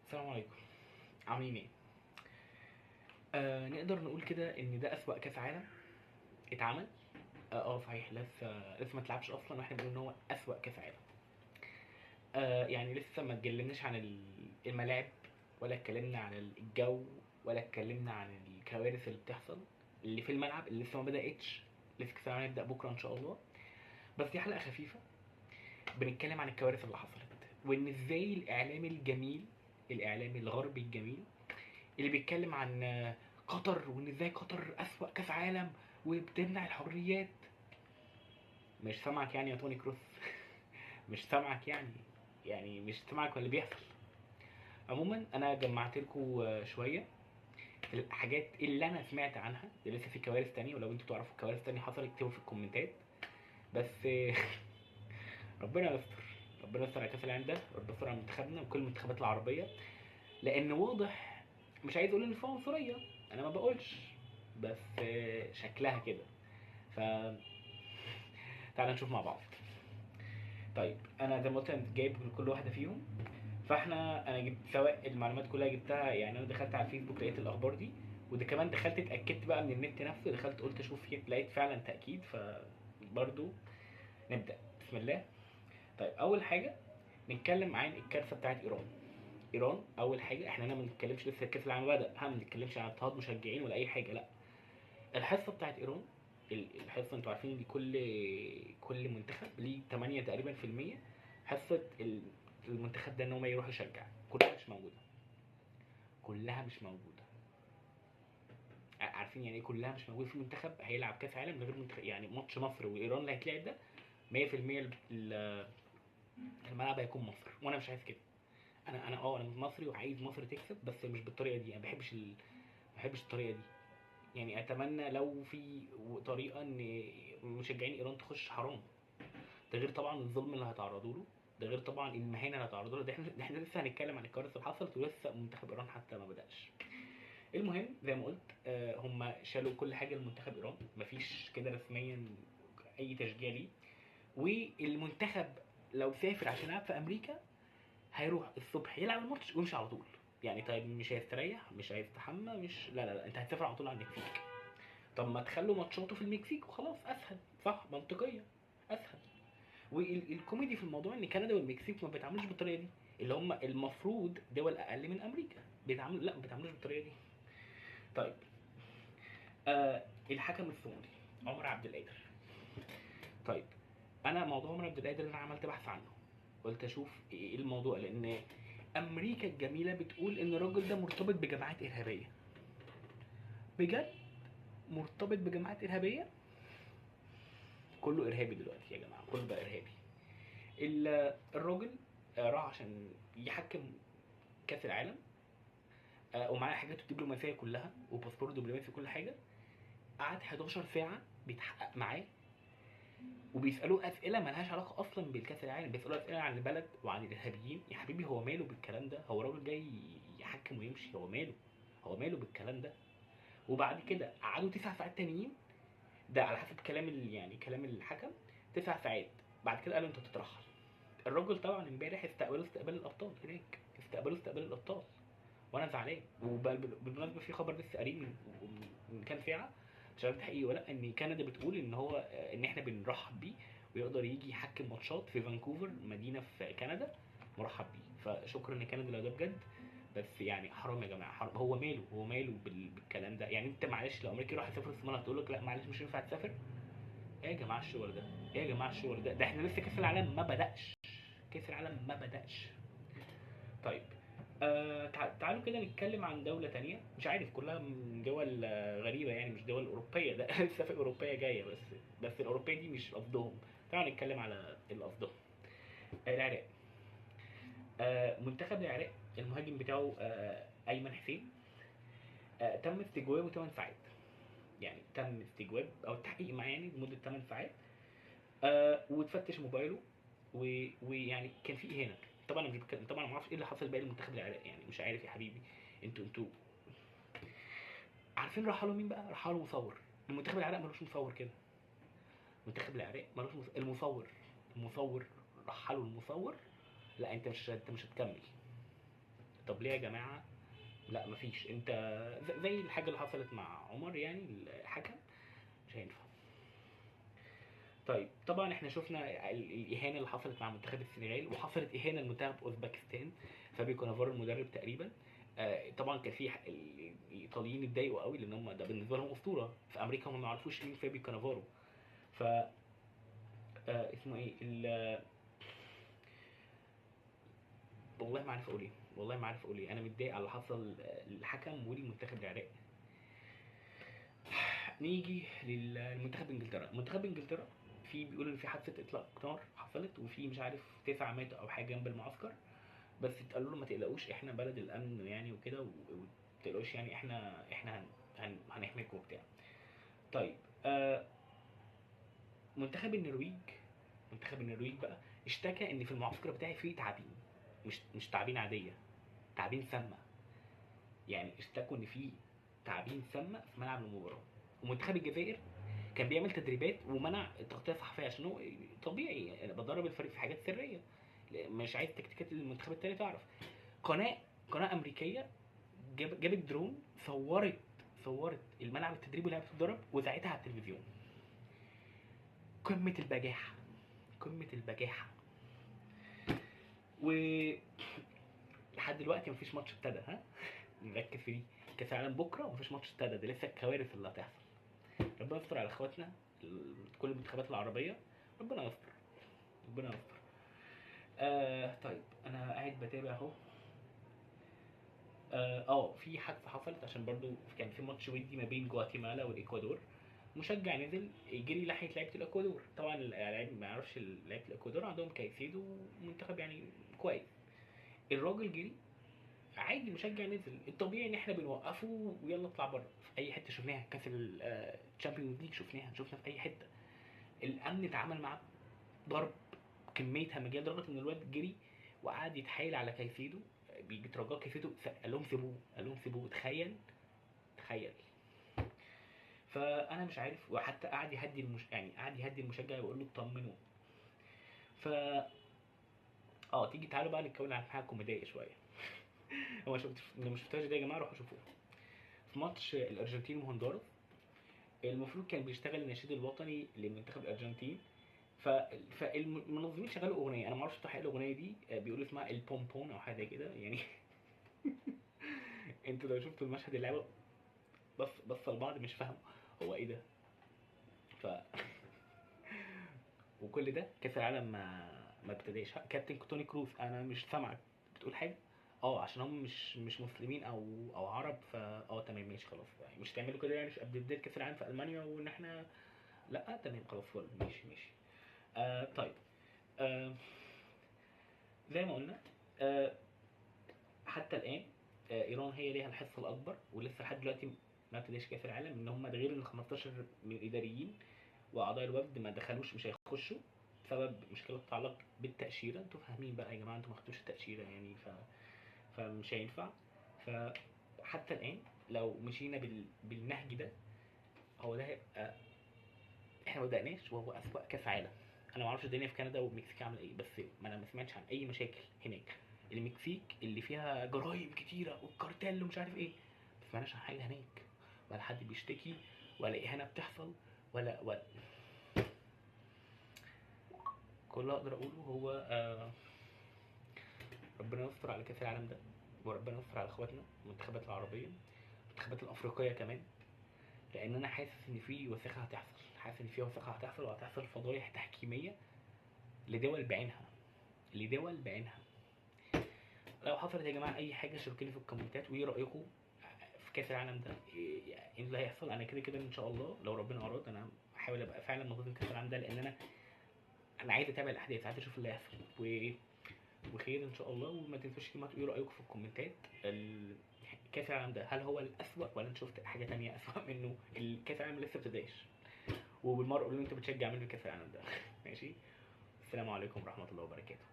السلام عليكم. عاملين ايه؟ نقدر نقول كده ان ده اسوأ كاس عالم اتعمل. صحيح، لسه ما اتلعبش اصلا، واحنا بنقول ان هو اسوأ كاس عالم. يعني لسه ما اتكلمناش عن الملاعب، ولا اتكلمنا عن الجو، ولا اتكلمنا عن الكوارث اللي بتحصل اللي في الملعب اللي لسه ما بدأتش. لسه كاس العالم هيبدأ بكره ان شاء الله. بس دي حلقة خفيفة بنتكلم عن الكوارث اللي حصلت، وان ازاي الاعلام الجميل، الاعلام الغربي الجميل اللي بيتكلم عن قطر، وان ازاي قطر اسوأ كاس عالم وبتمنع الحريات. مش سامعك يعني يا توني كروس. مش سامعك يعني مش سامعك اللي بيحصل. عموما انا جمعت لكم شويه الحاجات اللي انا سمعت عنها. لسه في كوارث تانية، ولو انتوا تعرفوا كوارث تانية حصلت اكتبوا في الكومنتات. بس ربنا يستر. ربنا يستر على كاس العالم ده، ربنا يستر على منتخبنا وكل المنتخبات العربيه. لان واضح، مش عايز اقول ان في عنصريه، انا ما بقولش، بس شكلها كده. ف تعالى نشوف مع بعض. طيب انا زي ما قلت انا جايب من كل واحده فيهم. انا جبت سواء المعلومات كلها جبتها، يعني انا دخلت على الفيسبوك لقيت الاخبار دي، وده كمان دخلت اتاكدت بقى من النت نفسه، دخلت قلت اشوف لقيت فعلا تاكيد. فبرضو نبدا بسم الله. طيب اول حاجه نتكلم عن الكارثه بتاعت ايران. ايران اول حاجه، احنا هنا ما بنتكلمش لسه كاس العالم بدا، ما بنتكلمش عن اضطهاد مشجعين ولا اي حاجه، لا. الحصه بتاعت ايران، الحصه انتوا عارفين ان كل منتخب ليه 8 تقريبا في المية حصه المنتخب ده ان هو يروح يشجع. كلها مش موجوده، كلها مش موجوده. عارفين يعني ايه كلها مش موجوده؟ في منتخب هيلعب كاس عالم من غير منتخب، يعني ماتش مصر وايران اللي هيتلعب ده 100% الملعب هيكون مصر، وانا مش عايز كده. انا مصري وعايز مصر تكسب، بس مش بالطريقه دي. انا ما بحبش الطريقه دي. يعني اتمنى لو في طريقه ان مشجعين ايران تخش حرام. ده غير طبعا الظلم اللي هيتعرضوا له، ده غير طبعا المهانه اللي هيتعرضوا له. ده احنا لسه هنتكلم عن الكوارث اللي حصلت، ولسه منتخب ايران حتى ما بداش. المهم زي ما قلت، هم شالوا كل حاجه لمنتخب ايران، مفيش كده رسميا اي تشجيع ليه. والمنتخب لو سافر عشان يلعب في امريكا هيروح الصبح يلعب الماتش ويمشي على طول. يعني طيب مش هيستريح، مش هيستحمى، مش لا، انت هتسافر على طول على المكسيك. طب ما تخلوا ماتشاته في المكسيك وخلاص، اسهل، صح؟ منطقيه، اسهل. والكوميدي في الموضوع ان كندا والمكسيك ما بيتعاملوش بالطريقه دي، اللي هم المفروض دول اقل من امريكا بيتعاملوا، لا ما بيتعاملوش بالطريقه دي. طيب الحكم السعودي عمر عبد القادر. طيب انا موضوع عمر عبد القادر انا عملت بحث عنه، قلت اشوف ايه الموضوع، لان امريكا الجميله بتقول ان الراجل ده مرتبط بجماعات ارهابيه. بجد؟ مرتبط بجماعات ارهابيه؟ كله ارهابي دلوقتي يا جماعه، كله بقى ارهابي. الراجل راح عشان يحكم كاس العالم، ومعاه حاجاته الدبلوماسيه كلها وباسبور دبلوماسي وكل حاجه. قعد 11 ساعه بيتحقق معاه، وبيسالوه اسئله مالهاش علاقه اصلا بالكاس العالم، بيسالوه اسئله عن البلد وعن الارهابيين. يا حبيبي هو ماله بالكلام ده؟ هو راجل جاي يحكم ويمشي، هو ماله؟ هو ماله بالكلام ده؟ وبعد كده قعدوا 9 ساعات تانيين، ده على حسب كلام يعني كلام الحكم. 9 ساعات بعد كده قالوا انت تترحل. الراجل طبعا امبارح استقبلوا استقبال الابطال هناك، استقبلوا استقبال الابطال، وانا زعلان. وبالمناسبه في خبر لسه قريب من كام ساعه، مش عارف ده حقيقي ولا لا، ان كندا بتقول ان هو ان احنا بنرحب بيه ويقدر يجي يحكم ماتشات في فانكوفر، مدينه في كندا، مرحب بيه. فشكرا لكندا لو ده بجد. بس يعني حرام يا جماعه، حرام. هو ماله بالكلام ده؟ يعني انت معلش لو امريكا راح يسافر الصومال هتقول لك لا معلش مش ينفع تسافر؟ ايه يا جماعه الشغل ده؟ ايه يا جماعه الشغل ده احنا لسه كاس العالم ما بداش، كاس العالم ما بداش. طيب تعالوا كده نتكلم عن دولة تانية، مش عارف كلها من دول غريبة، يعني مش دول أوروبية. ده لسه في أوروبية جاية، بس الأوروبية دي مش قصدهم. تعالوا نتكلم على اللي قصدهم. العراق. منتخب العراق المهاجم بتاعه أيمن حسين تم استجوابه 8 ساعات. يعني تم استجواب أو التحقيق معاه يعني لمدة 8 ساعات. وتفتش موبايله، ويعني كان في اهانه. طبعا انا مش بتكلم، طبعا ما اعرفش ايه اللي حصل باقي المنتخب العراقي، يعني مش عارف يا حبيبي. انتوا عارفين رحلوا مين بقى؟ رحلوا مصور. المنتخب العراقي ملوش مصور كده. المنتخب العراقي ملوش المصور رحلوا المصور. لا انت مش هتكمل. طب ليه يا جماعه؟ لا مفيش. انت زي الحاجه اللي حصلت مع عمر يعني الحكم، مش هينفع. طيب طبعا احنا شفنا الاهانه اللي حصلت مع منتخب السنغال، وحصلت اهانه لمنتخب اوزبكستان. فابي كونافارو المدرب تقريبا، طبعا كان في الايطاليين اتضايقوا قوي لان هم ده بالنسبه لهم اسطوره في امريكا، هم ما يعرفوش مين فابي كونافارو. ف اسمه ايه والله ما عارف اقول ايه، والله ما عارف اقول ايه. انا متضايق على اللي حصل للحكم ولمنتخب العراق. نيجي للمنتخب انجلترا. منتخب انجلترا في بيقولوا ان في حادثه اطلاق نار حصلت، وفي مش عارف 9 ماتوا او حاجه جنب المعسكر. بس اتقالوا له ما تقلقوش، احنا بلد الامن يعني وكده، وما تقلقوش يعني احنا هنحميكم وبتاع. طيب منتخب النرويج، منتخب النرويج بقى اشتكى ان في المعسكر بتاعي فيه تعابين، مش تعابين عاديه، تعابين سامه. يعني اشتكوا ان في تعابين سامه في ملعب المباراه. ومنتخب الجزائر كان بيعمل تدريبات ومنع التغطيه الصحفيه، عشان هو طبيعي انا بدرب الفريق في حاجات سريه، مش عايز تكتيكات المنتخب التاني تعرف. قناه قناه امريكيه جابت درون، صورت الملعب التدريبي اللي بتتدرب وذاعتها على التلفزيون. قمه البجاحه، قمه البجاحه. و لحد دلوقتي مفيش ماتش ابتدى، ها نركز في دي. كاس العالم بكره ومفيش ماتش ابتدى، ده لسه الكوارث اللي هتحصل. ربنا يستر على اخواتنا كل المنتخبات العربيه، ربنا يستر، ربنا يستر. طيب انا قاعد بتابع اهو. في حادثه حصلت عشان برضو كان في ماتش ودي ما بين جواتيمالا والاكوادور. مشجع نزل يجري ناحيه لعيبه الاكوادور، طبعا اللاعب ما يعرفش لعيبه الاكوادور عندهم كايسيدو منتخب يعني كويس. الراجل جري عادي، مشجع نزل، الطبيعي ان احنا بنوقفه ويلا اطلع بره. في اي حته شفناها، كاس الشامبيونز ليج شفنا في اي حته. الامن اتعامل معاه ضرب، كميه همجيه لدرجه ان الواد جري وقعد يتحايل على كايسيدو، بيترجاه كايسيدو، قال لهم سيبوه، قال لهم سيبوه. تخيل، تخيل. فانا مش عارف، وحتى قعد يهدي يعني قعد يهدي المشجع ويقول له اطمنوا. ف تيجي تعالوا بقى نتكلم عن حاجه كوميديه شويه. هو اللي ما شفتهاش دي يا جماعه روحوا شوفوها. في ماتش الارجنتين وهندوراس، المفروض كان بيشتغل النشيد الوطني لمنتخب الارجنتين. فالمنظمين شغلوا اغنيه، انا ما اعرفش تحقيق الاغنيه دي، بيقولوا اسمها البومبون او حاجه كده يعني. انتوا لو شفتوا المشهد، اللعبه بص لبعض مش فاهم هو ايه ده. ف وكل ده كاس العالم ما ابتداش. كابتن توني كروز انا مش سامعك بتقول حاجه. عشان هم مش مسلمين او عرب، تمام ماشي خلاص، يعني مش تعملوا كده يعني في قبل بدايه كاس العالم في المانيا وان احنا لا تمام خلاص فل ماشي. طيب زي ما قلنا، آه حتى الان ايران هي ليها الحصه الاكبر، ولسه لحد دلوقتي ما ابتداش كاس العالم، ان هم ده غير ان 15 من الاداريين واعضاء الوفد ما دخلوش، مش هيخشوا بسبب مشكله تتعلق بالتاشيره. انتوا فاهمين بقى يا جماعه، انتوا ما خدتوش التاشيره يعني، فمش هينفع. فحتى الان لو مشينا بالنهج ده، هو ده هيبقى احنا ما بدأناش وهو اسوأ كاس عالم. انا ما اعرفش الدنيا في كندا والمكسيك عامله ايه، بس انا ما سمعتش عن اي مشاكل هناك. المكسيك اللي فيها جرايم كتيره والكارتيل ومش عارف ايه، ما سمعناش عن حاجه هناك، ولا حد بيشتكي، ولا اهانه بتحصل، ولا كل اللي اقدر اقوله هو ربنا يستر على كاس العالم ده، وربنا يستر على اخواتنا المنتخبات العربيه، المنتخبات الافريقيه كمان. لان انا حاسس ان في وثيقه هتحصل، حاسس ان في وثيقه هتحصل، وهتحصل فضايح تحكيميه لدول بعينها، لدول بعينها. لو حصلت يا جماعه اي حاجه شاركوني في الكومنتات، وايه رايكم في كاس العالم ده، ايه اللي هيحصل. انا كده كده ان شاء الله لو ربنا اراد انا هحاول ابقى فعلا موجود في كاس العالم ده، لان انا عايز اتابع الاحداث، عايز اشوف اللي هيحصل وخير ان شاء الله. وما تنسوش كمان ايه رايكم في الكومنتات. كاس العالم ده هل هو الاسوأ ولا انت شفت حاجه تانية اسوأ منه؟ الكاس العالم لسه ابتداش، وبالمره قولوا لي انت بتشجع مين في كاس العالم ده. ماشي، السلام عليكم ورحمه الله وبركاته.